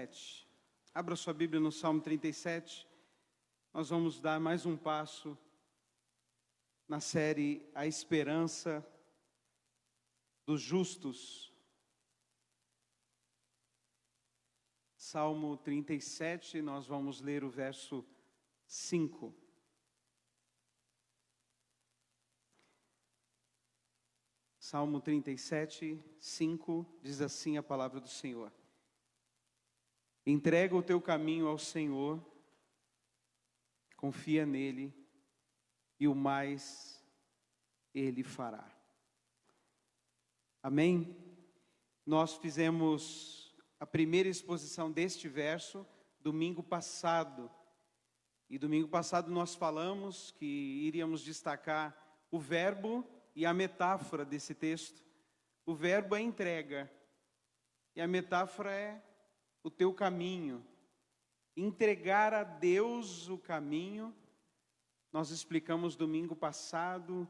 37. Abra sua Bíblia no Salmo 37. Nós vamos dar mais um passo na série A Esperança dos Justos. Salmo 37, nós vamos ler o verso 5. Salmo 37, 5, diz assim a palavra do Senhor. Entrega o teu caminho ao Senhor, confia nele, e o mais ele fará. Amém? Nós fizemos a primeira exposição deste verso domingo passado. E domingo passado nós falamos que iríamos destacar o verbo e a metáfora desse texto. O verbo é entrega e a metáfora é o teu caminho. Entregar a Deus o caminho. Nós explicamos domingo passado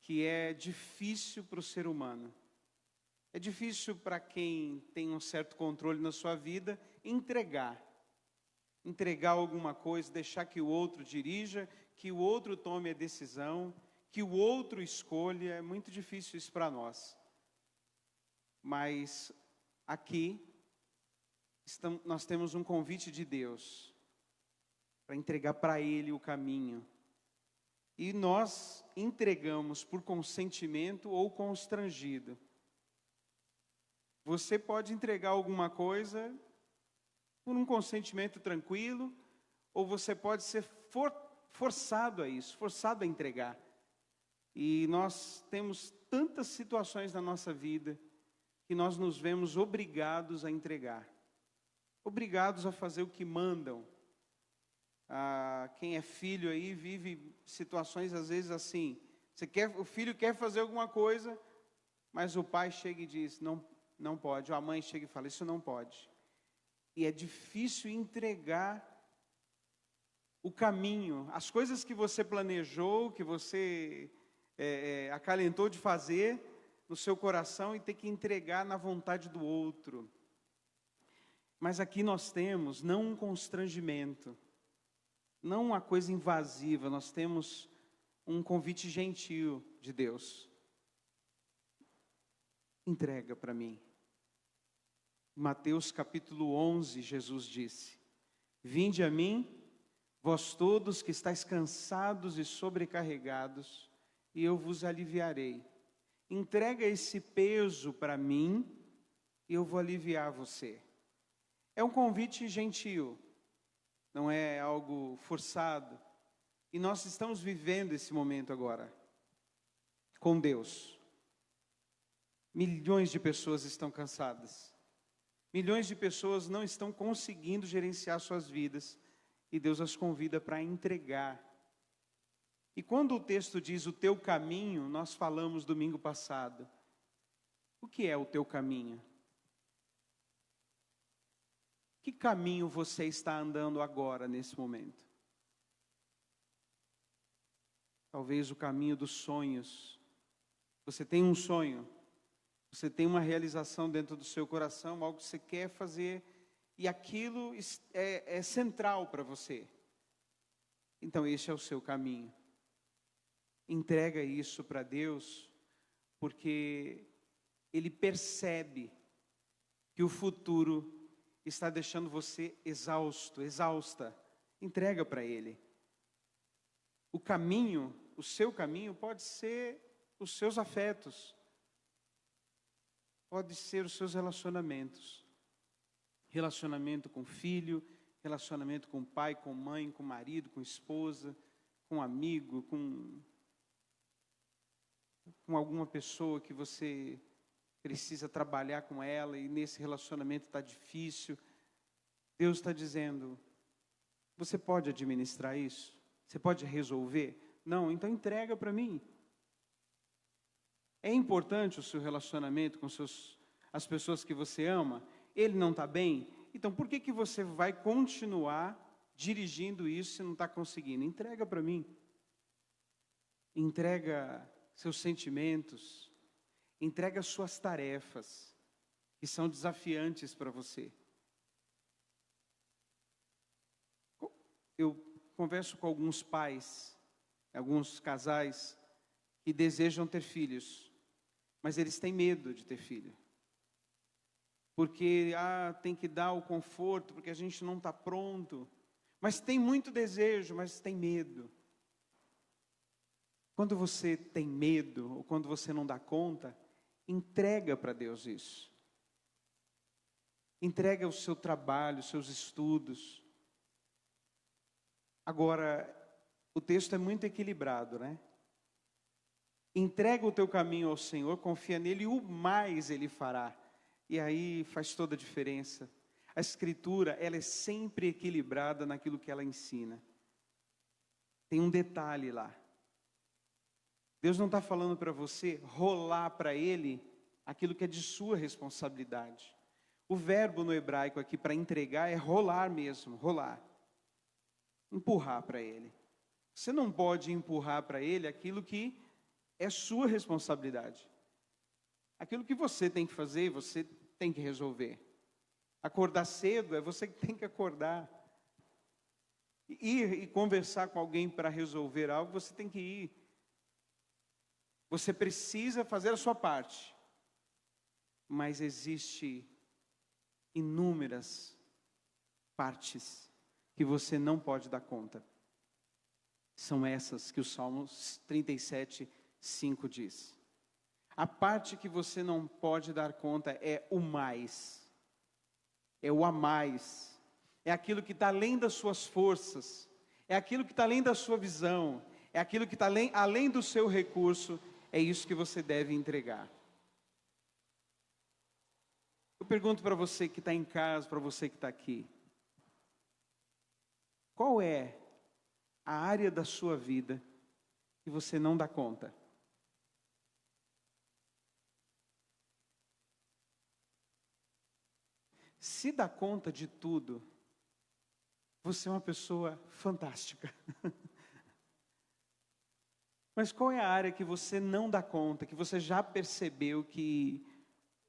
que é difícil para o ser humano. É difícil para quem tem um certo controle na sua vida entregar alguma coisa, deixar que o outro dirija, que o outro tome a decisão, que o outro escolha. É muito difícil isso para nós. Mas aqui nós temos um convite de Deus para entregar para Ele o caminho. E nós entregamos por consentimento ou constrangido. Você pode entregar alguma coisa por um consentimento tranquilo, ou você pode ser forçado a isso, forçado a entregar. E nós temos tantas situações na nossa vida que nós nos vemos obrigados a entregar. Obrigados a fazer o que mandam. Quem é filho aí vive situações às vezes assim. O filho quer fazer alguma coisa, mas o pai chega e diz, não pode. Ou a mãe chega e fala, isso não pode. E é difícil entregar o caminho, as coisas que você planejou, que você acalentou de fazer no seu coração e ter que entregar na vontade do outro. Mas aqui nós temos não um constrangimento, não uma coisa invasiva, nós temos um convite gentil de Deus. Entrega para mim. Mateus capítulo 11, Jesus disse, vinde a mim, vós todos que estáis cansados e sobrecarregados, e eu vos aliviarei. Entrega esse peso para mim, e eu vou aliviar você. É um convite gentil, não é algo forçado. E nós estamos vivendo esse momento agora, com Deus. Milhões de pessoas estão cansadas. Milhões de pessoas não estão conseguindo gerenciar suas vidas. E Deus as convida para entregar. E quando o texto diz o teu caminho, nós falamos domingo passado. O que é o teu caminho? Que caminho você está andando agora, nesse momento? Talvez o caminho dos sonhos. Você tem um sonho. Você tem uma realização dentro do seu coração, algo que você quer fazer, e aquilo é central para você. Então esse é o seu caminho. Entrega isso para Deus, porque Ele percebe que o futuro está deixando você exausto, exausta. Entrega para Ele. O caminho, o seu caminho pode ser os seus afetos. Pode ser os seus relacionamentos. Relacionamento com filho, relacionamento com pai, com mãe, com marido, com esposa, com amigo, com alguma pessoa que você precisa trabalhar com ela e nesse relacionamento está difícil. Deus está dizendo, você pode administrar isso? Você pode resolver? Não, então entrega para mim. É importante o seu relacionamento com as pessoas que você ama? Ele não está bem? Então por que você vai continuar dirigindo isso se não está conseguindo? Entrega para mim. Entrega seus sentimentos. Entrega suas tarefas, que são desafiantes para você. eu converso com alguns pais, alguns casais que desejam ter filhos, mas eles têm medo de ter filho. Porque tem que dar o conforto, porque a gente não está pronto. Mas tem muito desejo, mas tem medo. Quando você tem medo, ou quando você não dá conta, entrega para Deus isso. Entrega o seu trabalho, os seus estudos. Agora, o texto é muito equilibrado, né? Entrega o teu caminho ao Senhor, confia nele e o mais Ele fará. E aí faz toda a diferença. A Escritura, ela é sempre equilibrada naquilo que ela ensina. Tem um detalhe lá. Deus não está falando para você rolar para Ele aquilo que é de sua responsabilidade. O verbo no hebraico aqui para entregar é rolar mesmo, rolar. Empurrar para Ele. Você não pode empurrar para Ele aquilo que é sua responsabilidade. Aquilo que você tem que fazer, você tem que resolver. Acordar cedo é você que tem que acordar. Ir e conversar com alguém para resolver algo, você tem que ir. Você precisa fazer a sua parte. Mas existe inúmeras partes que você não pode dar conta. São essas que o Salmos 37, 5 diz. A parte que você não pode dar conta é o mais. É o a mais. É aquilo que está além das suas forças. É aquilo que está além da sua visão. É aquilo que está além do seu recurso. É isso que você deve entregar. Eu pergunto para você que está em casa, para você que está aqui. Qual é a área da sua vida que você não dá conta? Se dá conta de tudo, você é uma pessoa fantástica. Mas qual é a área que você não dá conta, que você já percebeu que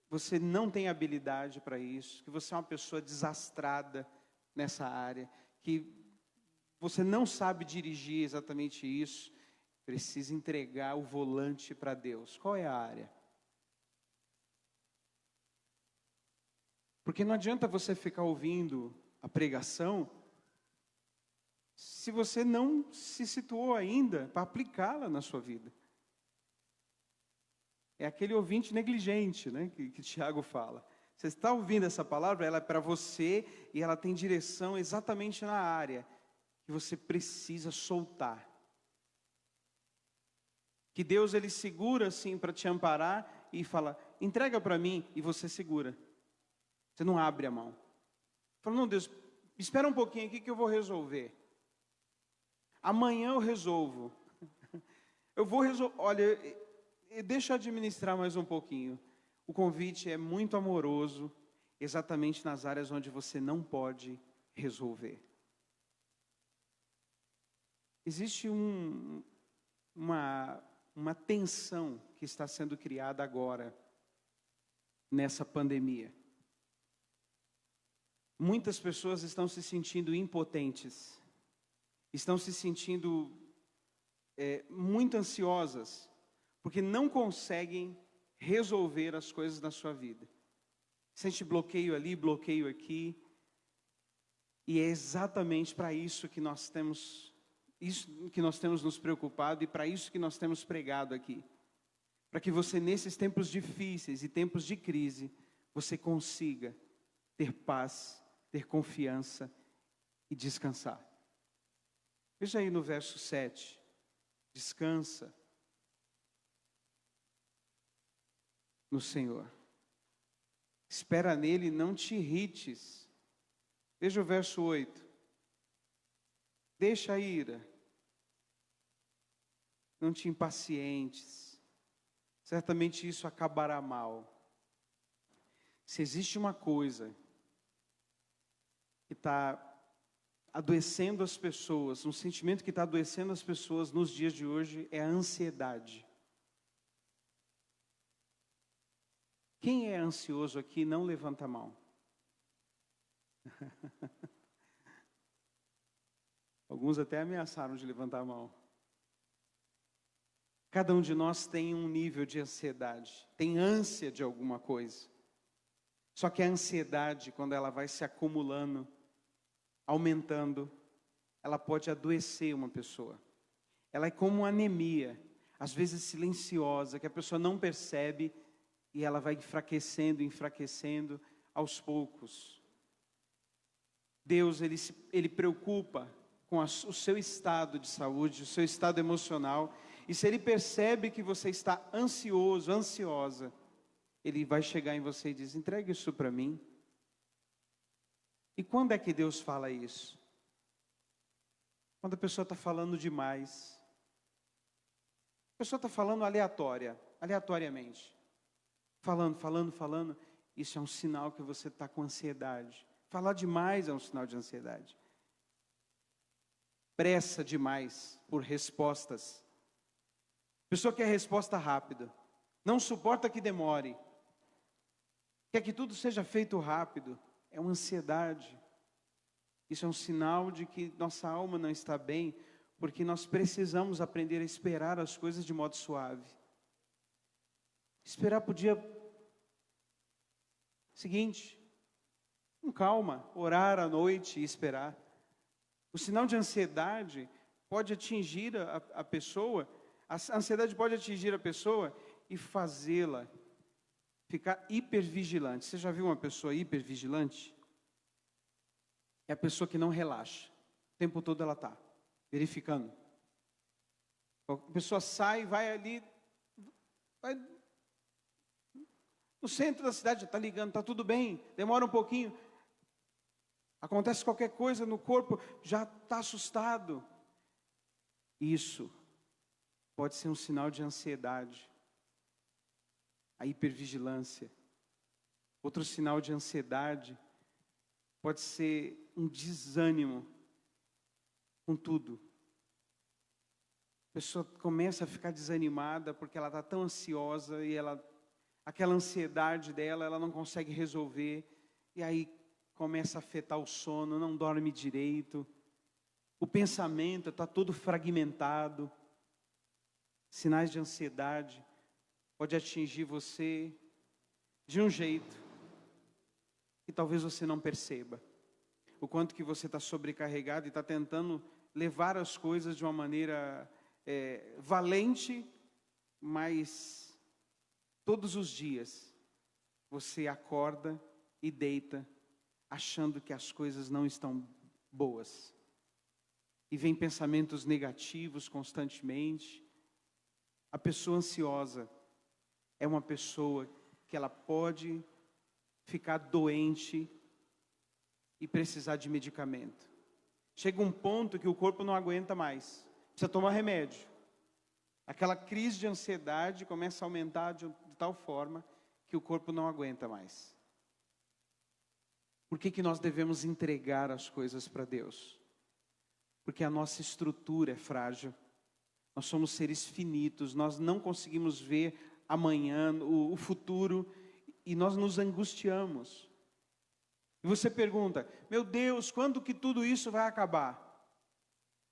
você não tem habilidade para isso, que você é uma pessoa desastrada nessa área, que você não sabe dirigir exatamente isso, precisa entregar o volante para Deus. Qual é a área? Porque não adianta você ficar ouvindo a pregação se você não se situou ainda para aplicá-la na sua vida. É aquele ouvinte negligente, né, que Tiago fala. Você está ouvindo essa palavra, ela é para você e ela tem direção exatamente na área que você precisa soltar. Que Deus ele segura assim para te amparar e fala, entrega para mim, e você segura. Você não abre a mão. Fala, não, Deus, espera um pouquinho aqui que eu vou resolver. Amanhã eu resolvo. Eu vou resolver. Olha, deixa eu administrar mais um pouquinho. O convite é muito amoroso, exatamente nas áreas onde você não pode resolver. Existe uma tensão que está sendo criada agora, nessa pandemia. Muitas pessoas estão se sentindo impotentes, estão se sentindo muito ansiosas, porque não conseguem resolver as coisas na sua vida. Sente bloqueio ali, bloqueio aqui, e é exatamente para isso que nós temos nos preocupado e para isso que nós temos pregado aqui. Para que você, nesses tempos difíceis e tempos de crise, você consiga ter paz, ter confiança e descansar. Veja aí no verso 7. Descansa no Senhor. Espera nele, não te irrites. Veja o verso 8. Deixa a ira. Não te impacientes. Certamente isso acabará mal. Se existe uma coisa que está adoecendo as pessoas, um sentimento que está adoecendo as pessoas nos dias de hoje, é a ansiedade. Quem é ansioso aqui, não levanta a mão. Alguns até ameaçaram de levantar a mão. Cada um de nós tem um nível de ansiedade, tem ânsia de alguma coisa. Só que a ansiedade, quando ela vai se acumulando, aumentando, ela pode adoecer uma pessoa. Ela é como uma anemia, às vezes silenciosa, que a pessoa não percebe e ela vai enfraquecendo aos poucos. Deus, ele preocupa com o seu estado de saúde, o seu estado emocional. E se Ele percebe que você está ansioso, ansiosa, Ele vai chegar em você e diz: entregue isso para mim. E quando é que Deus fala isso? Quando a pessoa está falando demais. A pessoa está falando aleatoriamente. Falando. Isso é um sinal que você está com ansiedade. Falar demais é um sinal de ansiedade. Pressa demais por respostas. A pessoa quer resposta rápida. Não suporta que demore. Quer que tudo seja feito rápido. É uma ansiedade. Isso é um sinal de que nossa alma não está bem, porque nós precisamos aprender a esperar as coisas de modo suave. Esperar para o dia seguinte, com calma, orar à noite e esperar. O sinal de ansiedade pode atingir a pessoa, a ansiedade pode atingir a pessoa e fazê-la ficar hipervigilante. Você já viu uma pessoa hipervigilante? É a pessoa que não relaxa. O tempo todo ela está verificando. A pessoa sai, vai ali, vai no centro da cidade, está ligando, está tudo bem, demora um pouquinho. Acontece qualquer coisa no corpo, já está assustado. Isso pode ser um sinal de ansiedade. A hipervigilância. Outro sinal de ansiedade pode ser um desânimo com tudo. A pessoa começa a ficar desanimada porque ela está tão ansiosa e aquela ansiedade dela, ela não consegue resolver. E aí começa a afetar o sono, não dorme direito. O pensamento está todo fragmentado. Sinais de ansiedade pode atingir você de um jeito que talvez você não perceba. O quanto que você está sobrecarregado e está tentando levar as coisas de uma maneira valente, mas todos os dias você acorda e deita achando que as coisas não estão boas. E vem pensamentos negativos constantemente. A pessoa ansiosa é uma pessoa que ela pode ficar doente e precisar de medicamento. Chega um ponto que o corpo não aguenta mais, precisa tomar remédio. Aquela crise de ansiedade começa a aumentar de tal forma que o corpo não aguenta mais. Por que nós devemos entregar as coisas para Deus? Porque a nossa estrutura é frágil. Nós somos seres finitos, nós não conseguimos ver amanhã, o futuro, e nós nos angustiamos. E você pergunta: meu Deus, quando que tudo isso vai acabar?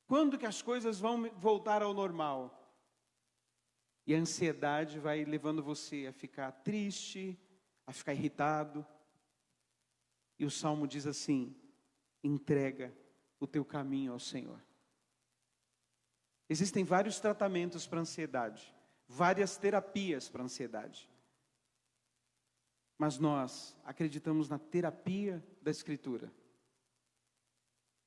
Quando que as coisas vão voltar ao normal? E a ansiedade vai levando você a ficar triste, a ficar irritado. E o Salmo diz assim: entrega o teu caminho ao Senhor. Existem vários tratamentos para ansiedade, várias terapias para ansiedade. Mas nós acreditamos na terapia da Escritura.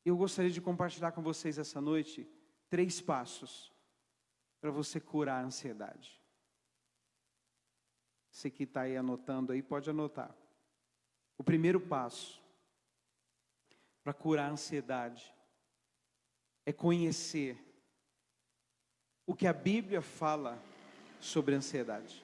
Eu gostaria de compartilhar com vocês essa noite 3 passos para você curar a ansiedade. Você que está aí anotando aí, pode anotar. O primeiro passo para curar a ansiedade é conhecer o que a Bíblia fala sobre ansiedade.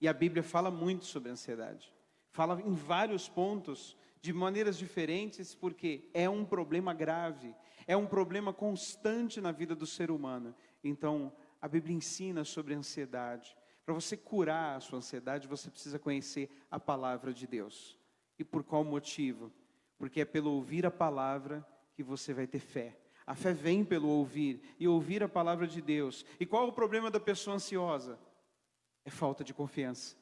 E a Bíblia fala muito sobre ansiedade. Fala em vários pontos, de maneiras diferentes, porque é um problema grave, é um problema constante na vida do ser humano. Então, a Bíblia ensina sobre ansiedade. Para você curar a sua ansiedade, você precisa conhecer a palavra de Deus. E por qual motivo? Porque é pelo ouvir a palavra que você vai ter fé. A fé vem pelo ouvir, e ouvir a palavra de Deus. E qual é o problema da pessoa ansiosa? É falta de confiança.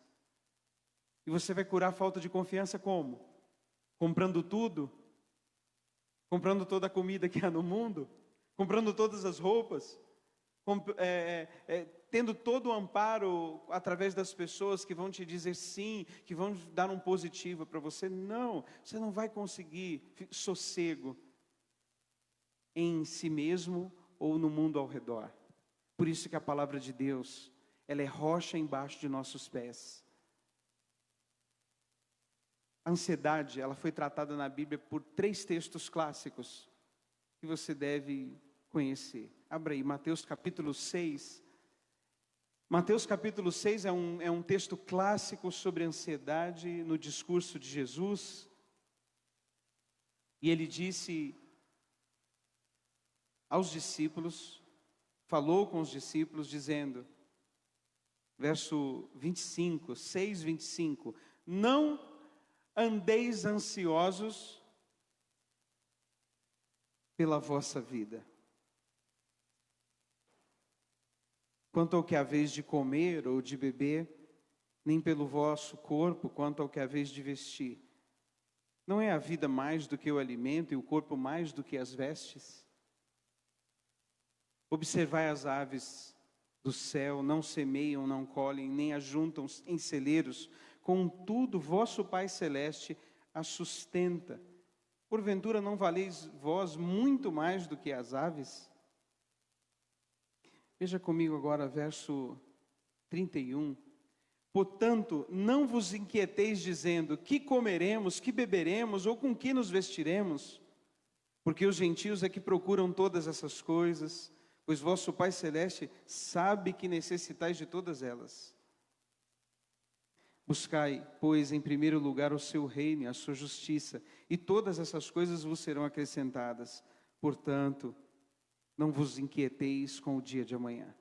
E você vai curar a falta de confiança como? Comprando tudo? Comprando toda a comida que há no mundo? Comprando todas as roupas? Tendo todo o amparo através das pessoas que vão te dizer sim, que vão dar um positivo para você? Não, você não vai conseguir sossego em si mesmo ou no mundo ao redor. Por isso que a palavra de Deus, ela é rocha embaixo de nossos pés. A ansiedade, ela foi tratada na Bíblia por 3 textos clássicos que você deve conhecer. Abra aí, Mateus capítulo 6. Mateus capítulo 6 é um texto clássico sobre ansiedade no discurso de Jesus. E ele disse aos discípulos, falou com os discípulos dizendo, verso 25, 6, 25, não andeis ansiosos pela vossa vida, quanto ao que haveis de comer ou de beber, nem pelo vosso corpo, quanto ao que haveis de vestir. Não é a vida mais do que o alimento e o corpo mais do que as vestes? Observai as aves do céu, não semeiam, não colhem, nem ajuntam em celeiros, contudo vosso Pai Celeste as sustenta. Porventura não valeis vós muito mais do que as aves? Veja comigo agora verso 31. Portanto, não vos inquieteis dizendo, que comeremos, que beberemos, ou com que nos vestiremos? Porque os gentios é que procuram todas essas coisas, pois vosso Pai Celeste sabe que necessitais de todas elas. Buscai, pois, em primeiro lugar o seu reino e a sua justiça, e todas essas coisas vos serão acrescentadas. Portanto, não vos inquieteis com o dia de amanhã,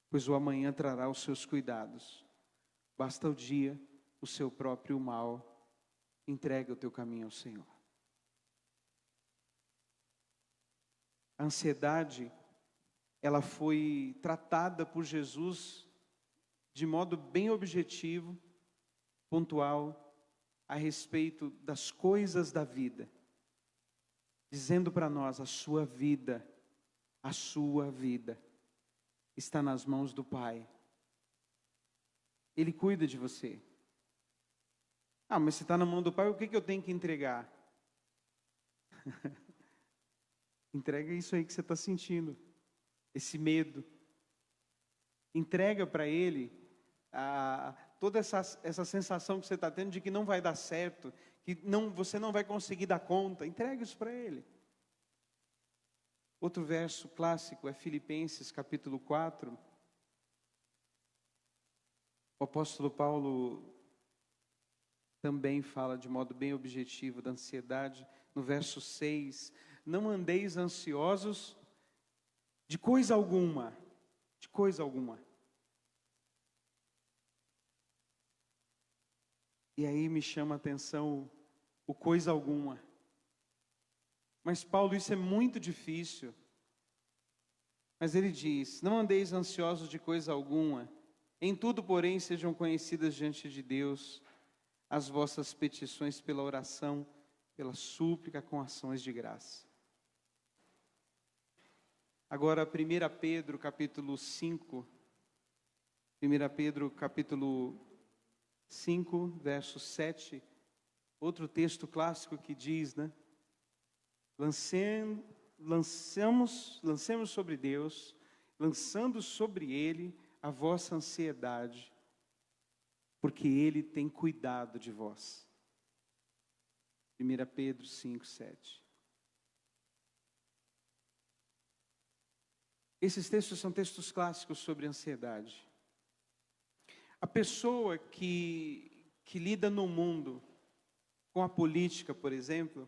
pois o amanhã trará os seus cuidados. Basta o dia, o seu próprio mal. Entrega o teu caminho ao Senhor. A ansiedade, ela foi tratada por Jesus de modo bem objetivo, pontual, a respeito das coisas da vida, dizendo para nós, a sua vida está nas mãos do Pai. Ele cuida de você. Ah, mas se está na mão do Pai, o que eu tenho que entregar? Entrega isso aí que você está sentindo, esse medo. Entrega para Ele toda essa sensação que você está tendo de que não vai dar certo, que você não vai conseguir dar conta. Entrega isso para Ele. Outro verso clássico é Filipenses capítulo 4. O apóstolo Paulo também fala de modo bem objetivo da ansiedade. No verso 6, não andeis ansiosos de coisa alguma. De coisa alguma. E aí me chama a atenção o coisa alguma. Mas Paulo, isso é muito difícil. Mas ele diz, não andeis ansiosos de coisa alguma. Em tudo, porém, sejam conhecidas diante de Deus as vossas petições pela oração, pela súplica com ações de graça. Agora, 1 Pedro capítulo 5. 1 Pedro capítulo 5, verso 7. Outro texto clássico que diz, né? Lancemos sobre Deus, lançando sobre Ele a vossa ansiedade, porque Ele tem cuidado de vós. 1 Pedro 5, 7. Esses textos são textos clássicos sobre ansiedade. A pessoa que lida no mundo com a política, por exemplo,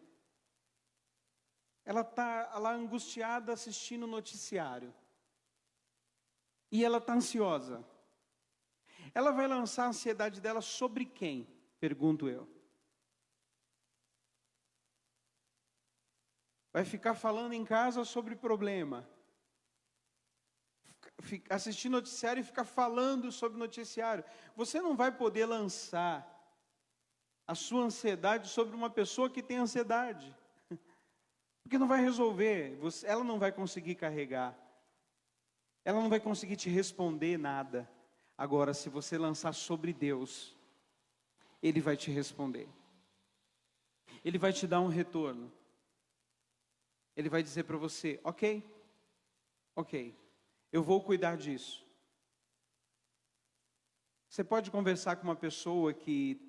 ela está lá angustiada assistindo o noticiário. E ela está ansiosa. Ela vai lançar a ansiedade dela sobre quem? Pergunto eu. vai ficar falando em casa sobre problema, assistir noticiário e ficar falando sobre noticiário. Você não vai poder lançar a sua ansiedade sobre uma pessoa que tem ansiedade, porque não vai resolver, ela não vai conseguir carregar, ela não vai conseguir te responder nada. Agora, se você lançar sobre Deus, Ele vai te responder, Ele vai te dar um retorno, Ele vai dizer para você, ok, eu vou cuidar disso. Você pode conversar com uma pessoa que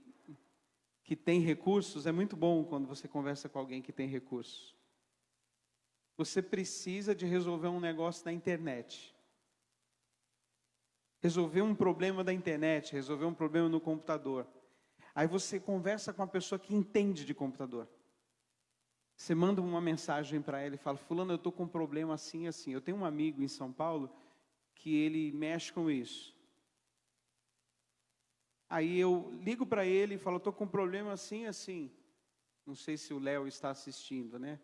tem recursos, é muito bom quando você conversa com alguém que tem recursos. Você precisa de resolver um negócio na internet, resolver um problema da internet, resolver um problema no computador. Aí você conversa com uma pessoa que entende de computador. Você manda uma mensagem para ela e fala, fulano, eu estou com um problema assim, assim. Eu tenho um amigo em São Paulo que ele mexe com isso. Aí eu ligo para ele e falo, estou com um problema assim, assim. Não sei se o Léo está assistindo, né?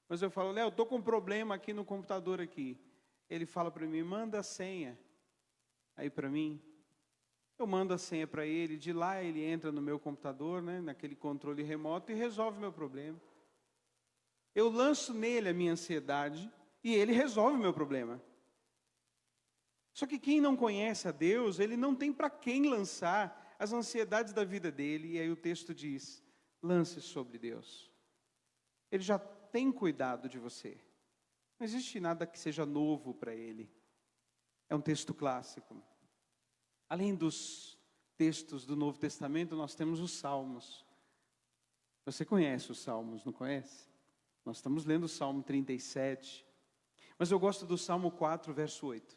Mas eu falo, Léo, estou com um problema aqui no computador aqui. Ele fala para mim, manda a senha. Aí para mim, eu mando a senha para ele, de lá ele entra no meu computador, né, naquele controle remoto e resolve o meu problema. Eu lanço nele a minha ansiedade e ele resolve o meu problema. Só que quem não conhece a Deus, ele não tem para quem lançar as ansiedades da vida dele. E aí o texto diz, lance sobre Deus. Ele já tem cuidado de você. Não existe nada que seja novo para ele. É um texto clássico. Além dos textos do Novo Testamento, nós temos os Salmos. Você conhece os Salmos, não conhece? Nós estamos lendo o Salmo 37. Mas eu gosto do Salmo 4, verso 8.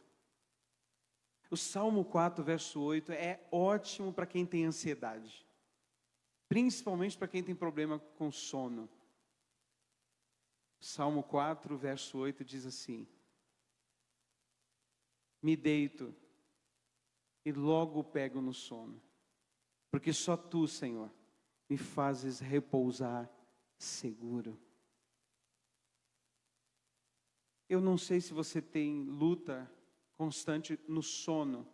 O Salmo 4, verso 8 é ótimo para quem tem ansiedade. Principalmente para quem tem problema com sono. Salmo 4, verso 8 diz assim: me deito e logo pego no sono, porque só Tu, Senhor, me fazes repousar seguro. Eu não sei se você tem luta constante no sono,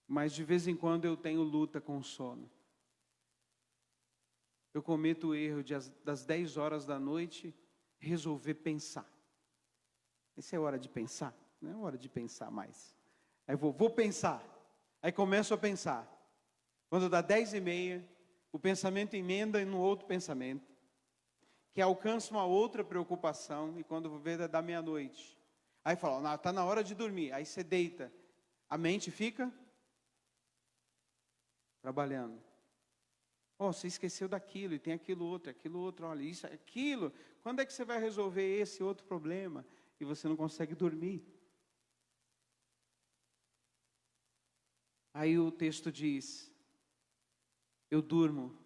mas de vez em quando eu tenho luta com o sono. Eu cometo o erro das 10 horas da noite resolver pensar. Essa é hora de pensar, não é hora de pensar mais. Aí vou pensar. Aí começo a pensar. Quando dá 10h30, o pensamento emenda no outro pensamento, que alcança uma outra preocupação, e quando vou ver, dá meia-noite. Aí fala, está na hora de dormir. Aí você deita. A mente fica trabalhando. Você esqueceu daquilo, e tem aquilo outro, olha, isso, aquilo. Quando é que você vai resolver esse outro problema? E você não consegue dormir. Aí o texto diz, eu durmo,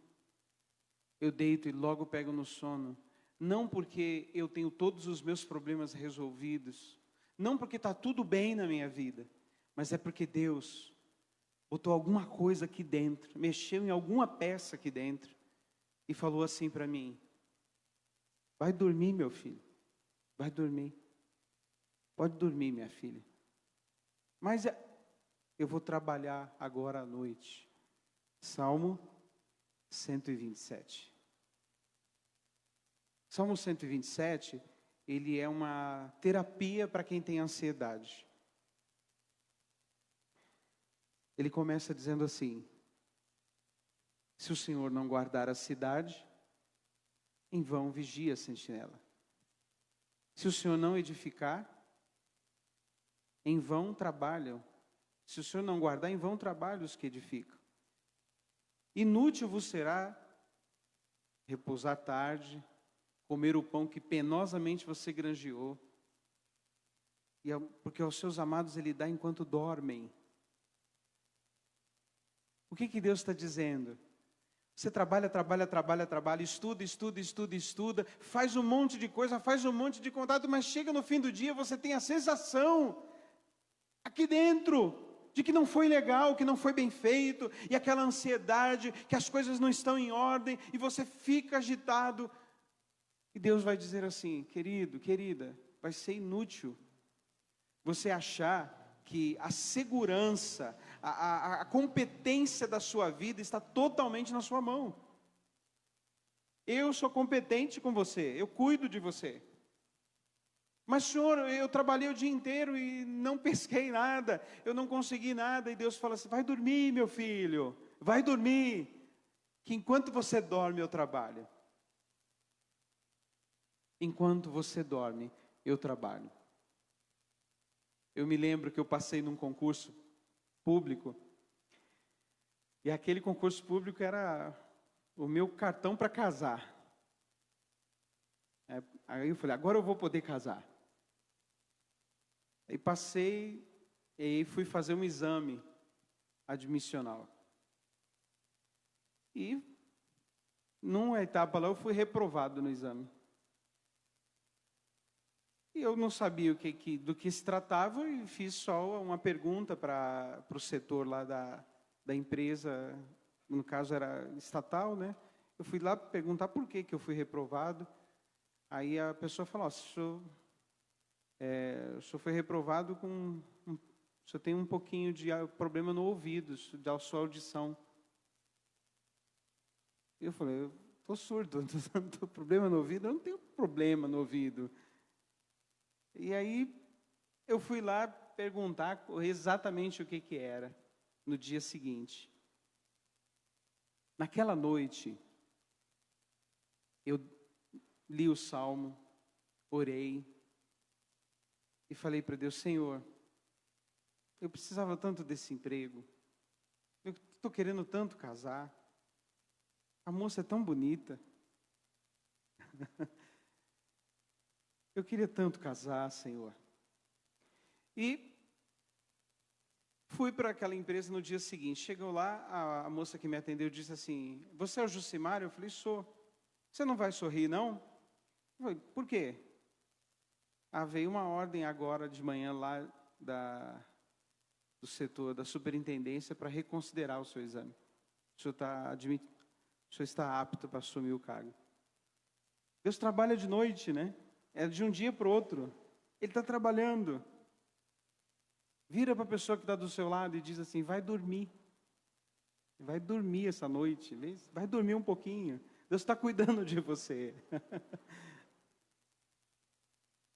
eu deito e logo pego no sono, não porque eu tenho todos os meus problemas resolvidos, não porque está tudo bem na minha vida, mas é porque Deus botou alguma coisa aqui dentro, mexeu em alguma peça aqui dentro, e falou assim para mim, vai dormir, meu filho, vai dormir, pode dormir, minha filha, mas eu vou trabalhar agora à noite. Salmo 127. Salmo 127, ele é uma terapia para quem tem ansiedade. Ele começa dizendo assim, se o Senhor não guardar a cidade, em vão vigia a sentinela. Se o Senhor não edificar, em vão trabalham. Se o Senhor não guardar, em vão trabalham os que edificam. Inútil vos será repousar tarde, comer o pão que penosamente você granjeou, porque aos seus amados Ele dá enquanto dormem. O que Deus está dizendo? Você trabalha, estuda, faz um monte de coisa, faz um monte de contato, mas chega no fim do dia, você tem a sensação, aqui dentro, de que não foi legal, que não foi bem feito, e aquela ansiedade, que as coisas não estão em ordem, e você fica agitado, E Deus vai dizer assim: querido, querida, vai ser inútil você achar que a segurança, a competência da sua vida está totalmente na sua mão. Eu sou competente com você, eu cuido de você. Mas, Senhor, eu trabalhei o dia inteiro e não pesquei nada, eu não consegui nada. E Deus fala assim: vai dormir, meu filho, vai dormir, que enquanto você dorme, eu trabalho. Enquanto você dorme, eu trabalho. Eu me lembro que eu passei num concurso público, e aquele concurso público era o meu cartão para casar. Aí eu falei: agora eu vou poder casar. Aí passei, e aí fui fazer um exame admissional. E, numa etapa lá, eu fui reprovado no exame. E eu não sabia do que se tratava e fiz só uma pergunta para o setor lá da empresa, no caso era estatal, né? Eu fui lá perguntar por que eu fui reprovado. Aí a pessoa falou: o senhor foi reprovado com... o senhor tem um pouquinho de problema no ouvido, da sua audição. Eu falei: eu estou surdo, não tenho problema no ouvido? Eu não tenho problema no ouvido. E aí, eu fui lá perguntar exatamente o que era, no dia seguinte. Naquela noite, eu li o Salmo, orei, e falei para Deus: Senhor, eu precisava tanto desse emprego, eu estou querendo tanto casar, a moça é tão bonita, eu queria tanto casar, Senhor. E fui para aquela empresa no dia seguinte. Chegou lá, a moça que me atendeu disse assim: você é o Jucimar? Eu falei: sou. Você não vai sorrir, não? Eu falei: por quê? Veio uma ordem agora de manhã lá do setor, da superintendência, para reconsiderar o seu exame. O senhor está apto para assumir o cargo. Deus trabalha de noite, né? É de um dia para o outro. Ele está trabalhando. Vira para a pessoa que está do seu lado e diz assim: vai dormir. Vai dormir essa noite. Vai dormir um pouquinho. Deus está cuidando de você.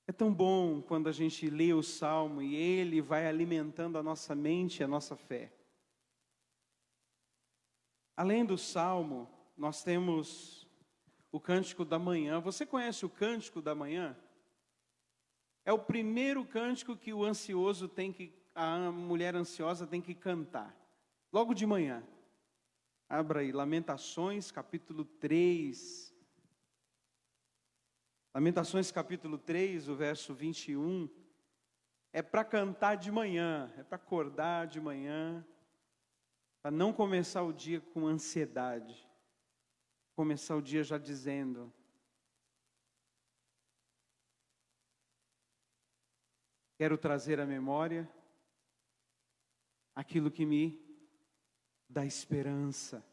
É tão bom quando a gente lê o Salmo e ele vai alimentando a nossa mente e a nossa fé. Além do Salmo, nós temos o Cântico da Manhã. Você conhece o Cântico da Manhã? É o primeiro cântico que a mulher ansiosa tem que cantar, logo de manhã. Abra aí, Lamentações, capítulo 3. Lamentações, capítulo 3, o verso 21. É para cantar de manhã, é para acordar de manhã, para não começar o dia com ansiedade. Começar o dia já dizendo: quero trazer à memória aquilo que me dá esperança.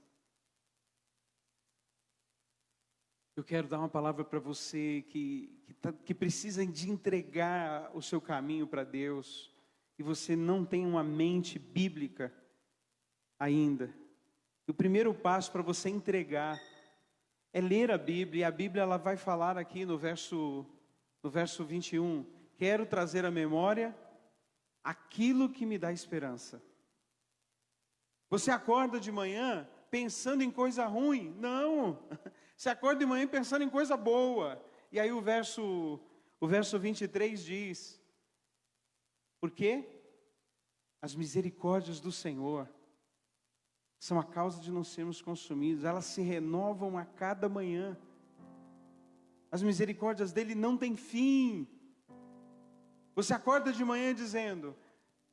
Eu quero dar uma palavra para você que precisa de entregar o seu caminho para Deus, e você não tem uma mente bíblica ainda. O primeiro passo para você entregar é ler a Bíblia, e a Bíblia ela vai falar aqui no verso 21, quero trazer à memória aquilo que me dá esperança. Você acorda de manhã pensando em coisa ruim? Não, você acorda de manhã pensando em coisa boa. E aí o verso 23 diz: porque as misericórdias do Senhor são a causa de não sermos consumidos, elas se renovam a cada manhã. As misericórdias dele não têm fim. Você acorda de manhã dizendo: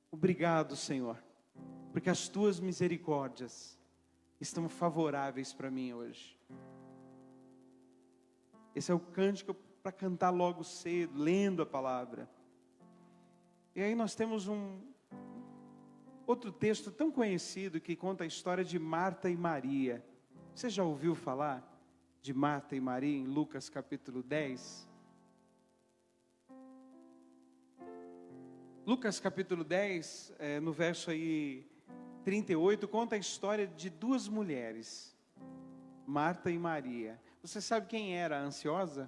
obrigado, Senhor, porque as tuas misericórdias estão favoráveis para mim hoje. Esse é o cântico para cantar logo cedo, lendo a palavra. E aí nós temos outro texto tão conhecido que conta a história de Marta e Maria. Você já ouviu falar de Marta e Maria em Lucas capítulo 10. Lucas capítulo 10, no verso aí 38, conta a história de duas mulheres, Marta e Maria. Você sabe quem era a ansiosa?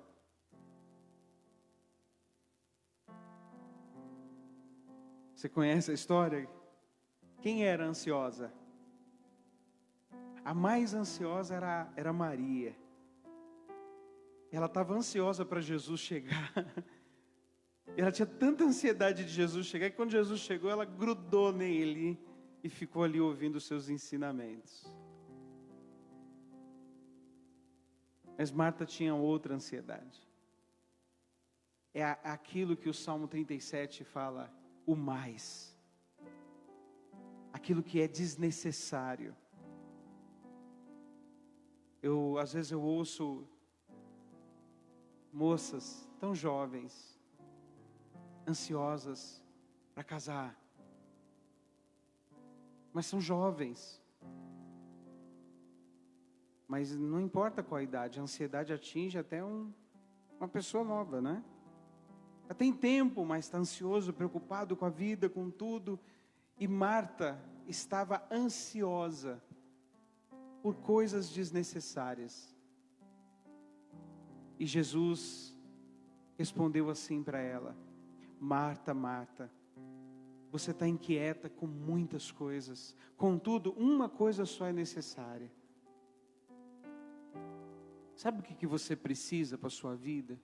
Você conhece a história? Quem era a ansiosa? A mais ansiosa era Maria. Ela estava ansiosa para Jesus chegar. Ela tinha tanta ansiedade de Jesus chegar, que quando Jesus chegou, ela grudou nele e ficou ali ouvindo os seus ensinamentos. Mas Marta tinha outra ansiedade. É aquilo que o Salmo 37 fala, o mais. Aquilo que é desnecessário. Às vezes eu ouço moças tão jovens, ansiosas para casar, mas são jovens. Mas não importa qual a idade, a ansiedade atinge até uma pessoa nova, né? Já tem tempo, mas está ansioso, preocupado com a vida, com tudo. E Marta estava ansiosa por coisas desnecessárias. E Jesus respondeu assim para ela: Marta, Marta, você está inquieta com muitas coisas, contudo, uma coisa só é necessária. Sabe o que você precisa para a sua vida?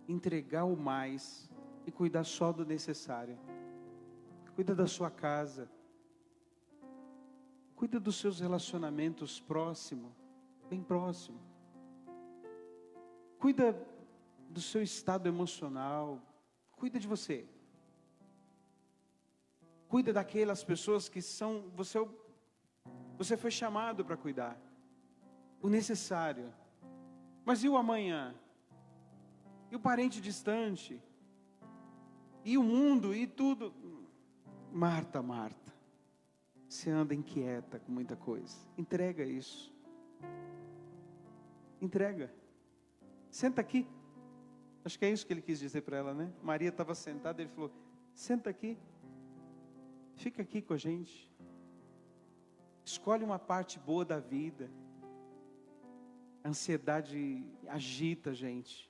Entregar o mais e cuidar só do necessário. Cuida da sua casa. Cuida dos seus relacionamentos próximo, bem próximo. Cuida do seu estado emocional. Cuida de você. Cuida daquelas pessoas que são, você foi chamado para cuidar. O necessário. Mas e o amanhã? E o parente distante? E o mundo? E tudo? Marta, Marta, você anda inquieta com muita coisa. Entrega isso. Entrega. Senta aqui. Acho que é isso que ele quis dizer para ela, né? Maria estava sentada, ele falou: senta aqui. Fica aqui com a gente. Escolhe uma parte boa da vida. A ansiedade agita a gente.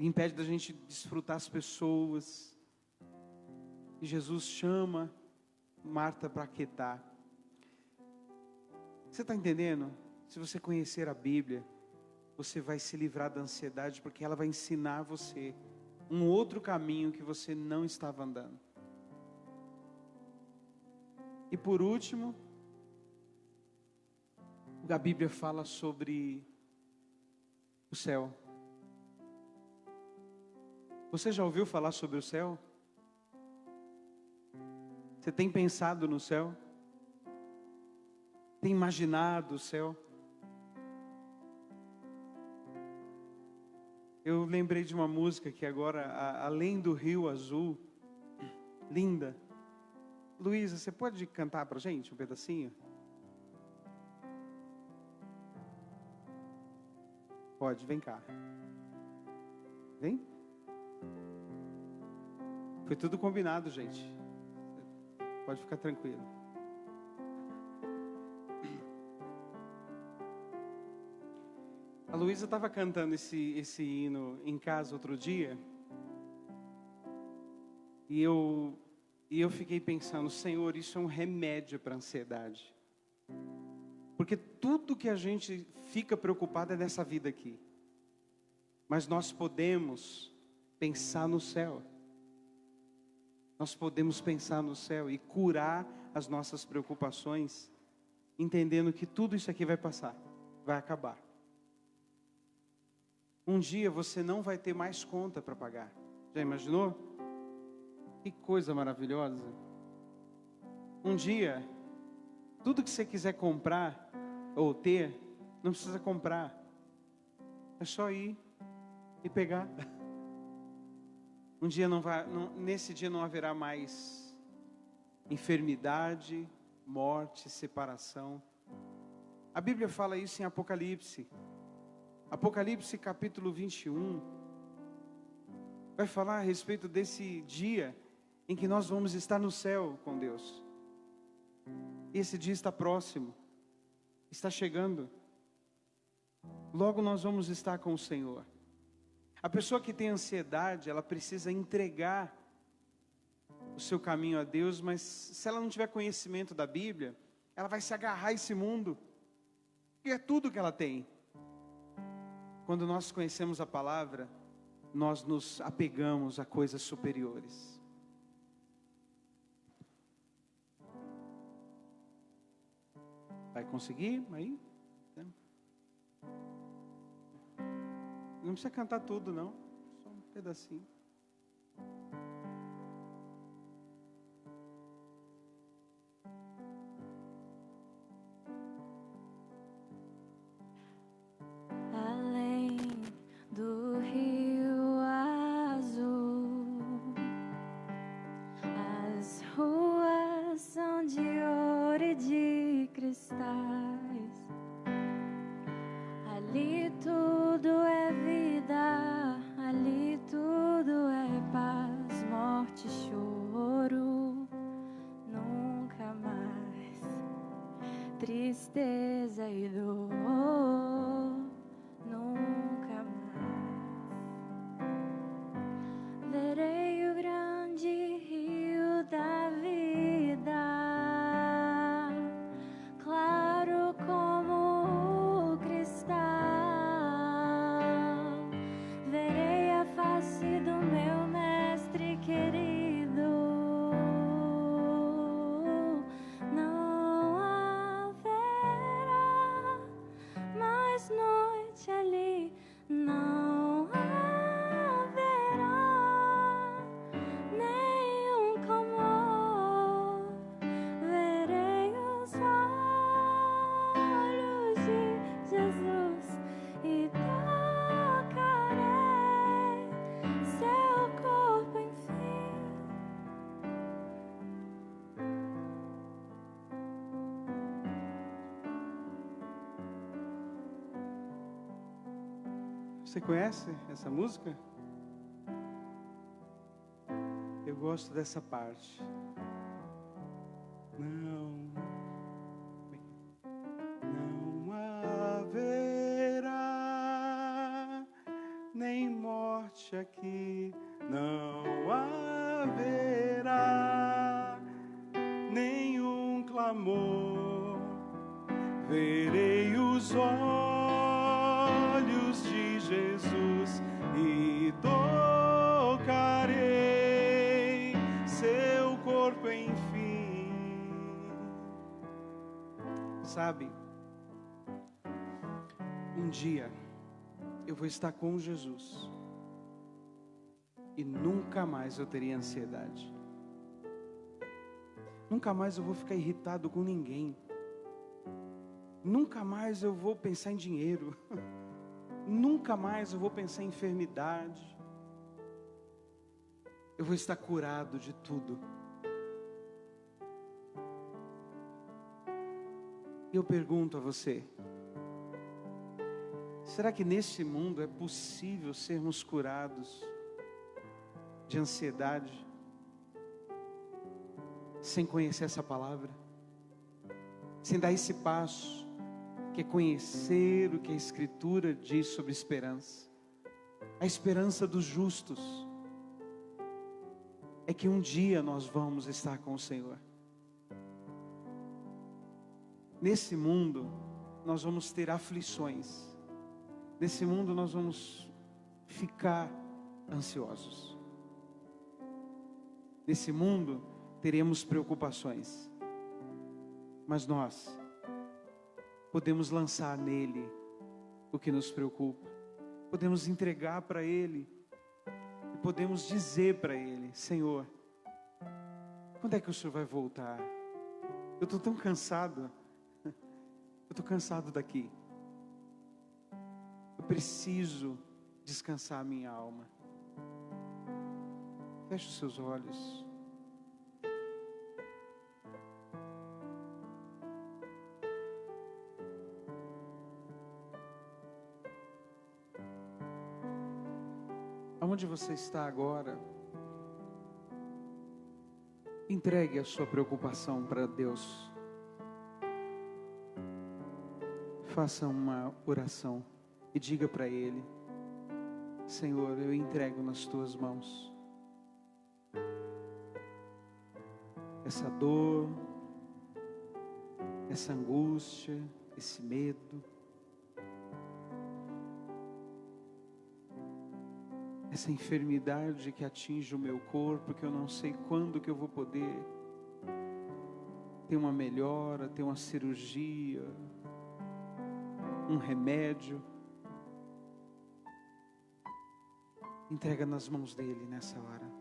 Impede da gente desfrutar as pessoas. E Jesus chama Marta para aquietar. Você está entendendo? Se você conhecer a Bíblia, você vai se livrar da ansiedade, porque ela vai ensinar você um outro caminho que você não estava andando. E por último, a Bíblia fala sobre o céu. Você já ouviu falar sobre o céu? Você tem pensado no céu? Tem imaginado o céu? Eu lembrei de uma música que agora, além do Rio Azul, linda. Luísa, você pode cantar para a gente um pedacinho? Pode, vem cá. Vem. Foi tudo combinado, gente. Pode ficar tranquilo. A Luísa estava cantando esse hino em casa outro dia. E eu fiquei pensando, Senhor, isso é um remédio para a ansiedade. Porque tudo que a gente fica preocupado é nessa vida aqui. Mas nós podemos pensar no céu. Nós podemos pensar no céu e curar as nossas preocupações, entendendo que tudo isso aqui vai passar, vai acabar. Um dia você não vai ter mais conta para pagar. Já imaginou? Que coisa maravilhosa. Um dia, tudo que você quiser comprar ou ter, não precisa comprar. É só ir e pegar. Nesse dia não haverá mais enfermidade, morte, separação. A Bíblia fala isso em Apocalipse. Apocalipse capítulo 21 vai falar a respeito desse dia em que nós vamos estar no céu com Deus. Esse dia está próximo, está chegando. Logo nós vamos estar com o Senhor. A pessoa que tem ansiedade, ela precisa entregar o seu caminho a Deus, mas se ela não tiver conhecimento da Bíblia, ela vai se agarrar a esse mundo, que é tudo que ela tem. Quando nós conhecemos a palavra, nós nos apegamos a coisas superiores. Vai conseguir aí? Não precisa cantar tudo, não. Só um pedacinho. Além do rio azul, as ruas são de ouro e de cristais. Ali tudo é vida, ali tudo é paz, morte, choro, nunca mais, tristeza e dor, nunca mais. Verei o grande rio da vida, claro como o cristal. Verei a face do meu mestre querido. Não haverá mais noite ali. Não haverá nenhum clamor. Verei os olhos de Jesus e tocarei seu corpo, enfim. Você conhece essa música? Eu gosto dessa parte. Não haverá nem morte aqui, não haverá nenhum clamor. Verei os olhos de Jesus e tocarei seu corpo, enfim. Sabe, um dia eu vou estar com Jesus e nunca mais eu teria ansiedade. Nunca mais eu vou ficar irritado com ninguém. Nunca mais eu vou pensar em dinheiro. Nunca mais eu vou pensar em enfermidade. Eu vou estar curado de tudo. E eu pergunto a você: será que neste mundo é possível sermos curados de ansiedade sem conhecer essa palavra? Sem dar esse passo, que é conhecer o que a Escritura diz sobre esperança. A esperança dos justos é que um dia nós vamos estar com o Senhor. Nesse mundo nós vamos ter aflições. Nesse mundo nós vamos ficar ansiosos. Nesse mundo teremos preocupações. Mas nós podemos lançar nele o que nos preocupa. Podemos entregar para ele. E podemos dizer para ele: Senhor, quando é que o Senhor vai voltar? Eu estou tão cansado. Eu estou cansado daqui. Eu preciso descansar a minha alma. Feche os seus olhos. aonde você está agora, entregue a sua preocupação para Deus. Faça uma oração e diga para Ele: Senhor, eu entrego nas Tuas mãos essa dor, essa angústia, esse medo, essa enfermidade que atinge o meu corpo, que eu não sei quando que eu vou poder ter uma melhora, ter uma cirurgia, um remédio. Entrega nas mãos dele nessa hora.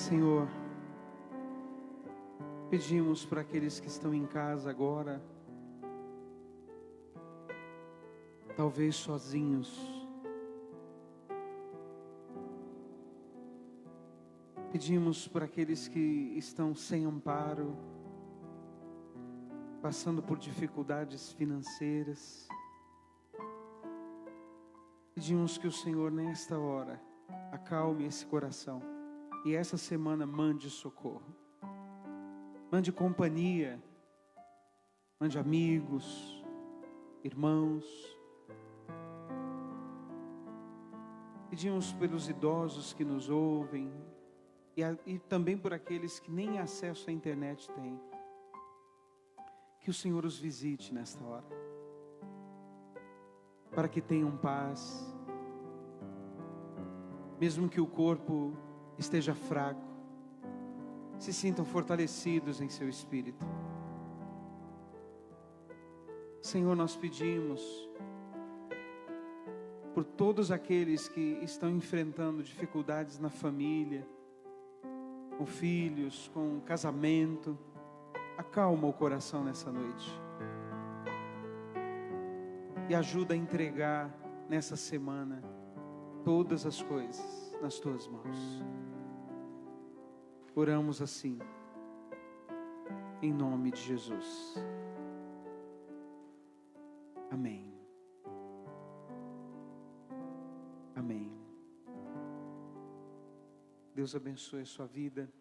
Senhor, pedimos para aqueles que estão em casa agora, talvez sozinhos, pedimos para aqueles que estão sem amparo, passando por dificuldades financeiras, pedimos que o Senhor nesta hora acalme esse coração e essa semana mande socorro. Mande companhia, mande amigos, irmãos. Pedimos pelos idosos que nos ouvem e também por aqueles que nem acesso à internet têm. Que o Senhor os visite nesta hora, para que tenham paz, mesmo que o corpo esteja fraco, se sintam fortalecidos em seu espírito. Senhor, nós pedimos por todos aqueles que estão enfrentando dificuldades na família, com filhos, com casamento. Acalma o coração nessa noite e ajuda a entregar nessa semana todas as coisas nas tuas mãos. Oramos assim, em nome de Jesus. Amém. Amém. Deus abençoe a sua vida.